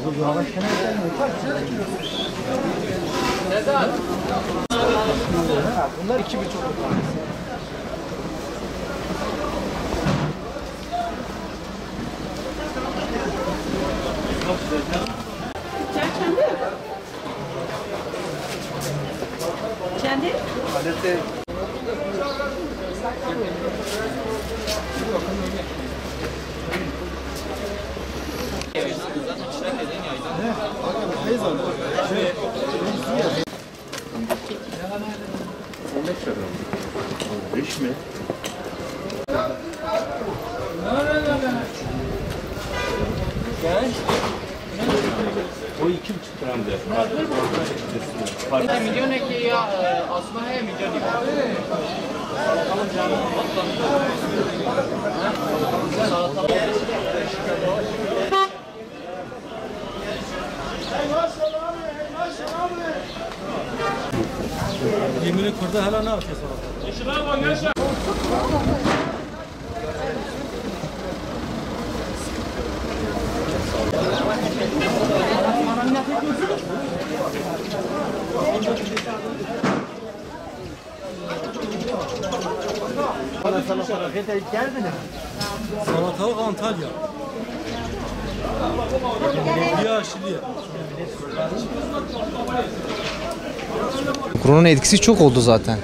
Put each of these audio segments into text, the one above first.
Bunlar 2,5 tanesi. Kendi? Adette O 2,5 gramdı. Milyon eki ya asma he milyon eki. Yemini kurdu hala ne yapıyor sonra? Salatalık Antalya. Yaşlıya. Koronanın etkisi çok oldu zaten.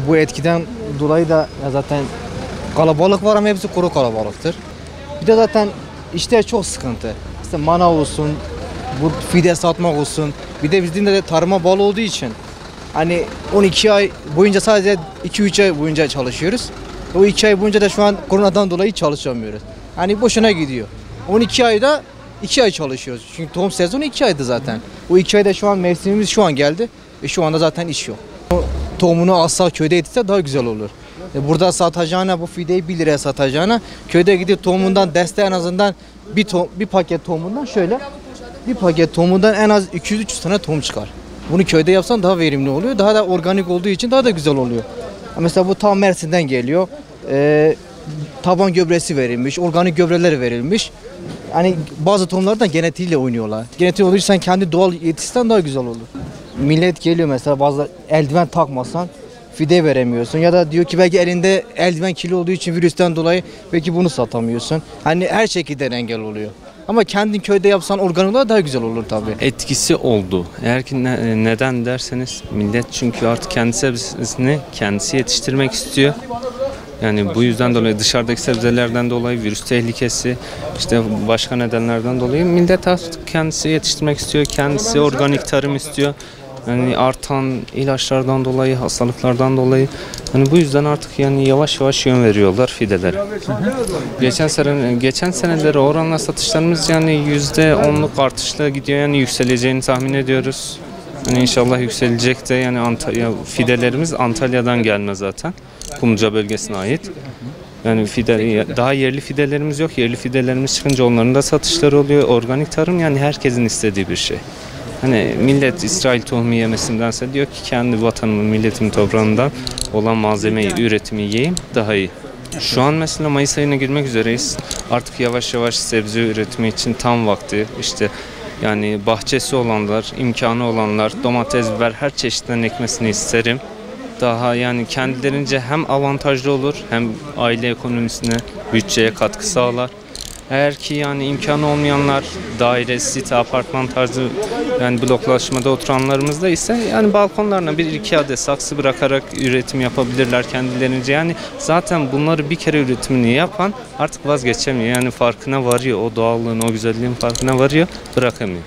Bu etkiden dolayı da zaten kalabalık var ama hepsi kuru kalabalıktır. Bir de zaten işte çok sıkıntı. İşte manav olsun, bu fide satmak olsun. Bir de bizim de tarıma bağlı olduğu için hani 12 ay boyunca sadece 2-3 ay boyunca çalışıyoruz. O 2 ay boyunca da şu an koronadan dolayı çalışamıyoruz. Hani boşuna gidiyor. 12 ayda 2 ay çalışıyoruz. Çünkü tohum sezonu 2 aydı zaten. O 2 ayda şu an mevsimimiz şu an geldi. Şu anda zaten iş yok. O tohumunu alsa köyde yetişse daha güzel olur. Burada satacağına, bu fideyi 1 liraya satacağına köyde gidip tohumundan deste en azından bir paket tohumundan şöyle bir paket tohumundan en az 200-300 tane tohum çıkar. Bunu köyde yapsan daha verimli oluyor. Daha da organik olduğu için daha da güzel oluyor. Mesela bu tam Mersin'den geliyor. Taban gübresi verilmiş, organik gübreler verilmiş. Hani bazı tohumlardan genetiğiyle oynuyorlar. Genetiği olduğu için sen kendi doğal yetişsen daha güzel olur. Millet geliyor mesela bazı eldiven takmasan fide veremiyorsun ya da diyor ki belki elinde eldiven kirli olduğu için virüsten dolayı belki bunu satamıyorsun. Hani her şekilde engel oluyor. Ama kendin köyde yapsan organik olarak daha güzel olur tabii. Etkisi oldu. Eğer ki neden derseniz millet çünkü artık kendi sebzesini kendisi yetiştirmek istiyor. Yani bu yüzden dolayı dışarıdaki sebzelerden dolayı virüs tehlikesi işte başka nedenlerden dolayı millet artık kendisi yetiştirmek istiyor. Kendisi organik tarım istiyor. Yani artan ilaçlardan dolayı, hastalıklardan dolayı hani bu yüzden artık yani yavaş yavaş yön veriyorlar fidelere. Geçen senelere oranla satışlarımız yani %10'luk artışla gidiyor yani yükseleceğini tahmin ediyoruz. Hani inşallah yükselecek de yani fidelerimiz Antalya'dan gelme zaten. Kumluca bölgesine ait. Yani daha yerli fidelerimiz yok. Yerli fidelerimiz çıkınca onların da satışları oluyor. Organik tarım yani herkesin istediği bir şey. Hani millet İsrail tohumu yemesindense diyor ki kendi vatanımın, milletimin toprağından olan malzemeyi, üretimi yiyeyim daha iyi. Şu an mesela Mayıs ayına girmek üzereyiz. Artık yavaş yavaş sebze üretimi için tam vakti. İşte yani bahçesi olanlar, imkanı olanlar, domates, biber her çeşitten ekmesini isterim. Daha yani kendilerince hem avantajlı olur hem aile ekonomisine, bütçeye katkı sağlar. Eğer ki yani imkanı olmayanlar daire, site, apartman tarzı yani bloklaşmada oturanlarımız da ise yani balkonlarına 1-2 adet saksı bırakarak üretim yapabilirler kendilerince. Yani zaten bunları bir kere üretimini yapan artık vazgeçemiyor. Yani farkına varıyor, o doğallığın, o güzelliğin farkına varıyor, bırakamıyor.